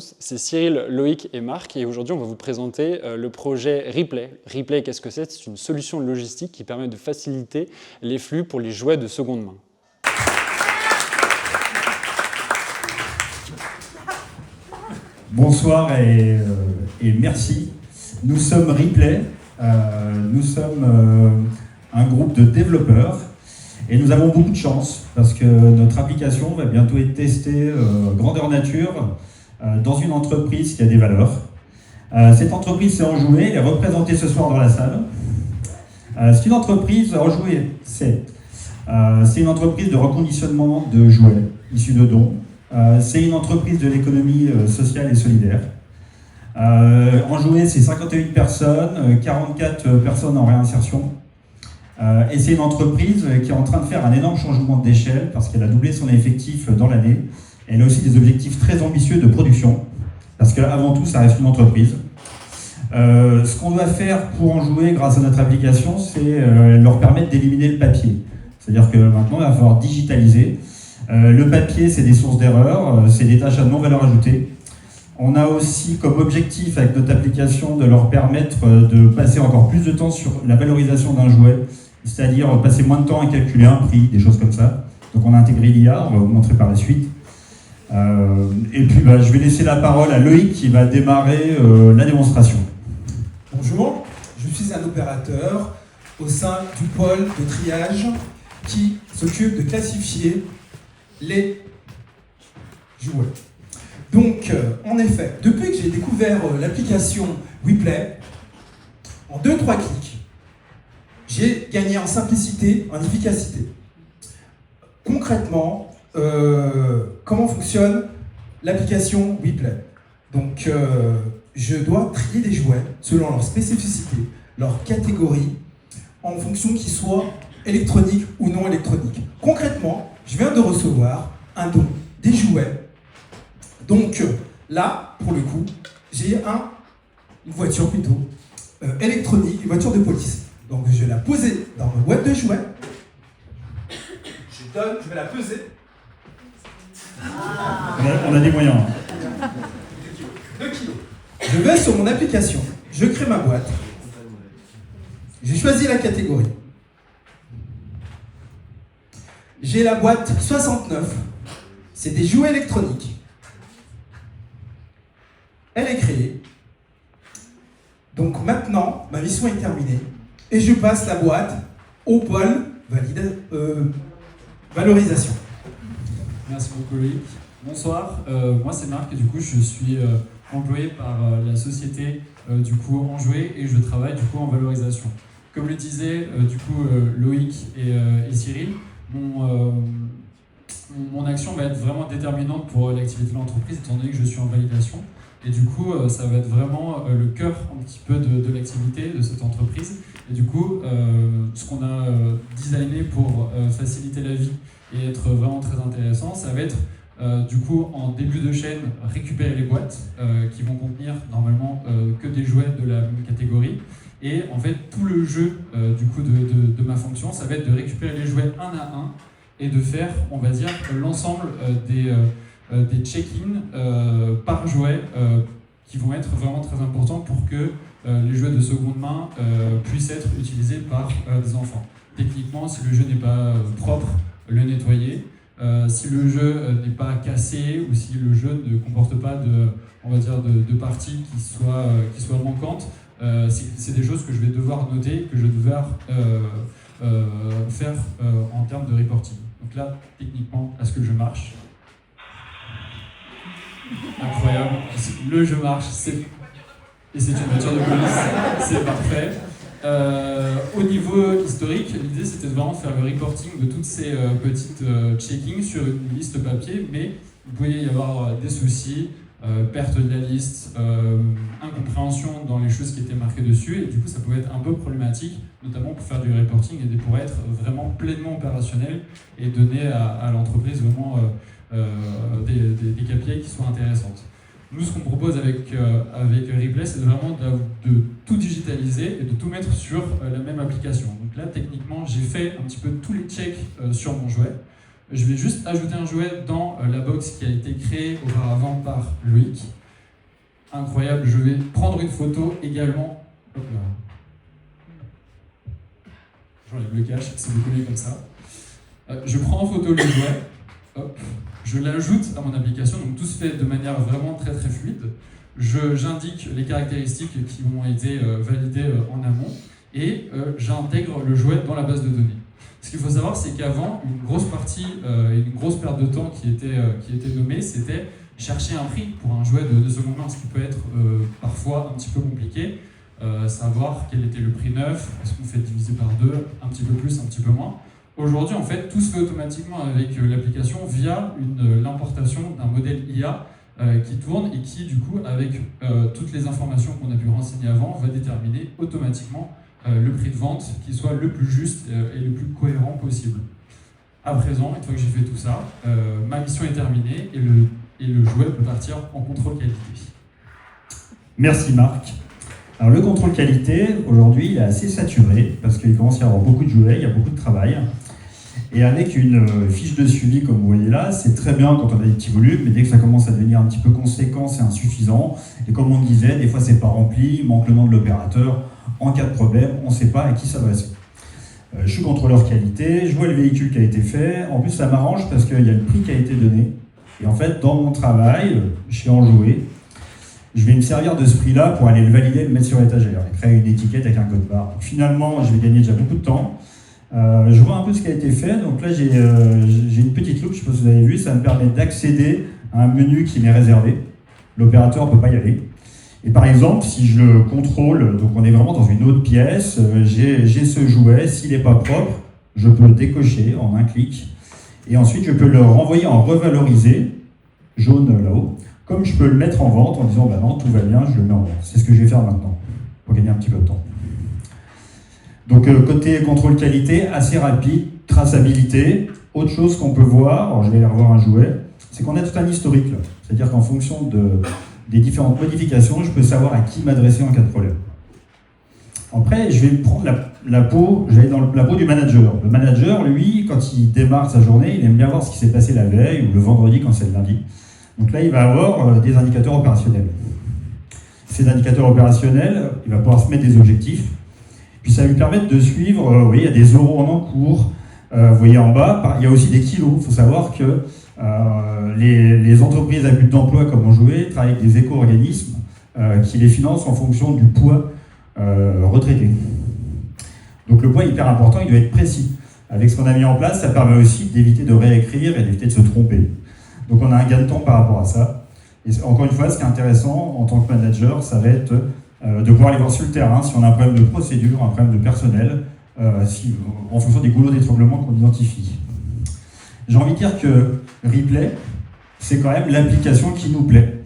tous, c'est Cyril, Loïc et Marc et aujourd'hui on va vous présenter le projet Replay. Replay, qu'est-ce que c'est? C'est une solution logistique qui permet de faciliter les flux pour les jouets de seconde main. Bonsoir et merci. Nous sommes Replay, nous sommes un groupe de développeurs et nous avons beaucoup de chance parce que notre application va bientôt être testée grandeur nature dans une entreprise qui a des valeurs. Cette entreprise, c'est Enjoué, elle est représentée ce soir dans la salle. C'est une entreprise, Enjoué, c'est une entreprise de reconditionnement de jouets issus de dons. C'est une entreprise de l'économie sociale et solidaire. Enjoué, c'est 51 personnes, 44 personnes en réinsertion. Et c'est une entreprise qui est en train de faire un énorme changement d'échelle parce qu'elle a doublé son effectif dans l'année. Elle a aussi des objectifs très ambitieux de production parce qu'avant tout, ça reste une entreprise. Ce qu'on doit faire pour Enjoué grâce à notre application, c'est leur permettre d'éliminer le papier. C'est-à-dire que maintenant, il va falloir digitaliser. Le papier, c'est des sources d'erreurs, c'est des tâches à non-valeur ajoutée. On a aussi comme objectif avec notre application de leur permettre de passer encore plus de temps sur la valorisation d'un jouet, c'est-à-dire passer moins de temps à calculer un prix, des choses comme ça. Donc on a intégré l'IA, on va vous montrer par la suite. Et puis je vais laisser la parole à Loïc qui va démarrer la démonstration. Bonjour, je suis un opérateur au sein du pôle de triage qui s'occupe de classifier les jouets. Donc, en effet, depuis que j'ai découvert l'application Replay, en 2-3 clics, j'ai gagné en simplicité, en efficacité. Concrètement, comment fonctionne l'application Replay? Donc, je dois trier des jouets selon leur spécificité, leur catégorie, en fonction qu'ils soient électroniques ou non électroniques. Concrètement, je viens de recevoir un don, des jouets. Donc là, pour le coup, j'ai une voiture plutôt électronique, une voiture de police. Donc je vais la poser dans ma boîte de jouets. Je vais la peser. On a des moyens. 2 kilos. Je vais sur mon application, je crée ma boîte. J'ai choisi la catégorie. J'ai la boîte 69, c'est des jouets électroniques. Elle est créée. Donc maintenant, ma mission est terminée et je passe la boîte au pôle valorisation. Merci beaucoup Loïc. Bonsoir, moi c'est Marc et du coup je suis employé par la société Enjoué et je travaille du coup en valorisation. Comme le disaient Loïc et Cyril, mon action va être vraiment déterminante pour l'activité de l'entreprise étant donné que je suis en validation. Et du coup, ça va être vraiment le cœur un petit peu de l'activité de cette entreprise. Et du coup, ce qu'on a designé pour faciliter la vie et être vraiment très intéressant, ça va être du coup en début de chaîne récupérer les boîtes qui vont contenir normalement que des jouets de la même catégorie. Et en fait, tout le jeu de ma fonction, ça va être de récupérer les jouets un à un et de faire, on va dire, l'ensemble des check-in par jouet qui vont être vraiment très importants pour que les jouets de seconde main puissent être utilisés par des enfants. Techniquement, si le jeu n'est pas propre, le nettoyer. Si le jeu n'est pas cassé ou si le jeu ne comporte pas de parties qui soient manquantes, c'est des choses que je vais devoir noter, que je vais devoir faire en termes de reporting. Donc là, techniquement, est-ce que le jeu marche? Incroyable, le jeu marche, et c'est une voiture de police, c'est parfait. Au niveau historique, l'idée c'était vraiment de faire le reporting de toutes ces petites checkings sur une liste papier, mais il pouvait y avoir des soucis, perte de la liste, incompréhension dans les choses qui étaient marquées dessus, et du coup ça pouvait être un peu problématique, notamment pour faire du reporting et pour être vraiment pleinement opérationnel et donner à l'entreprise vraiment des KPI qui soient intéressantes. Nous, ce qu'on propose avec Replay, c'est vraiment de tout digitaliser et de tout mettre sur la même application. Donc là, techniquement, j'ai fait un petit peu tous les checks sur mon jouet. Je vais juste ajouter un jouet dans la box qui a été créée auparavant par Loïc. incroyable. Je vais prendre une photo également. Hop là. J'enlève le cache, c'est décollé comme ça. Je prends en photo le jouet, hop, je l'ajoute à mon application, donc tout se fait de manière vraiment très très fluide. J'indique les caractéristiques qui ont été validées en amont et j'intègre le jouet dans la base de données. Ce qu'il faut savoir, c'est qu'avant, une grosse partie, une grosse perte de temps qui était nommée, c'était chercher un prix pour un jouet de seconde main, ce qui peut être parfois un petit peu compliqué. Savoir quel était le prix neuf, est-ce qu'on fait diviser par deux, un petit peu plus, un petit peu moins. Aujourd'hui, en fait, tout se fait automatiquement avec l'application via l'importation d'un modèle IA qui tourne et qui, du coup, avec toutes les informations qu'on a pu renseigner avant, va déterminer automatiquement le prix de vente qui soit le plus juste et le plus cohérent possible. À présent, une fois que j'ai fait tout ça, ma mission est terminée et le jouet peut partir en contrôle qualité. Merci Marc. Alors le contrôle qualité, aujourd'hui, il est assez saturé parce qu'il commence à y avoir beaucoup de jouets, il y a beaucoup de travail. Et avec une fiche de suivi, comme vous voyez là, c'est très bien quand on a des petits volumes, mais dès que ça commence à devenir un petit peu conséquent, c'est insuffisant. Et comme on disait, des fois c'est pas rempli, manque le nom de l'opérateur. En cas de problème, on ne sait pas à qui s'adresser. Je suis contrôleur qualité, je vois le véhicule qui a été fait. En plus, ça m'arrange parce qu'il y a le prix qui a été donné. Et en fait, dans mon travail, je suis enjoué. Je vais me servir de ce prix-là pour aller le valider et le mettre sur étagère et créer une étiquette avec un code barre. Donc, finalement, je vais gagner déjà beaucoup de temps. Je vois un peu ce qui a été fait. Donc là, j'ai une petite loupe, je ne sais pas si vous avez vu, ça me permet d'accéder à un menu qui m'est réservé. L'opérateur ne peut pas y aller. Et par exemple, si je le contrôle, donc on est vraiment dans une autre pièce, j'ai ce jouet, s'il n'est pas propre, je peux le décocher en un clic. Et ensuite, je peux le renvoyer en revalorisé, jaune là-haut. Comme je peux le mettre en vente en disant bah non, tout va bien, je le mets en vente. C'est ce que je vais faire maintenant, pour gagner un petit peu de temps. Donc côté contrôle qualité, assez rapide, traçabilité. Autre chose qu'on peut voir, alors je vais aller revoir un jouet, c'est qu'on a tout un historique là. C'est-à-dire qu'en fonction des différentes modifications, je peux savoir à qui m'adresser en cas de problème. Après, je vais prendre la peau, je vais aller dans la peau du manager. Le manager, lui, quand il démarre sa journée, il aime bien voir ce qui s'est passé la veille ou le vendredi quand c'est le lundi. Donc là, il va avoir des indicateurs opérationnels. Ces indicateurs opérationnels, il va pouvoir se mettre des objectifs. Puis ça va lui permettre de suivre, vous voyez, il y a des euros en encours. Vous voyez en bas, il y a aussi des kilos. Il faut savoir que les entreprises à but d'emploi, comme on jouait, travaillent avec des éco-organismes qui les financent en fonction du poids retraité. Donc le poids est hyper important, il doit être précis. Avec ce qu'on a mis en place, ça permet aussi d'éviter de réécrire et d'éviter de se tromper. Donc on a un gain de temps par rapport à ça. Et encore une fois, ce qui est intéressant en tant que manager, ça va être de pouvoir aller voir sur le terrain si on a un problème de procédure, un problème de personnel, en fonction des goulots d'étranglement qu'on identifie. J'ai envie de dire que Ripley, c'est quand même l'application qui nous plaît.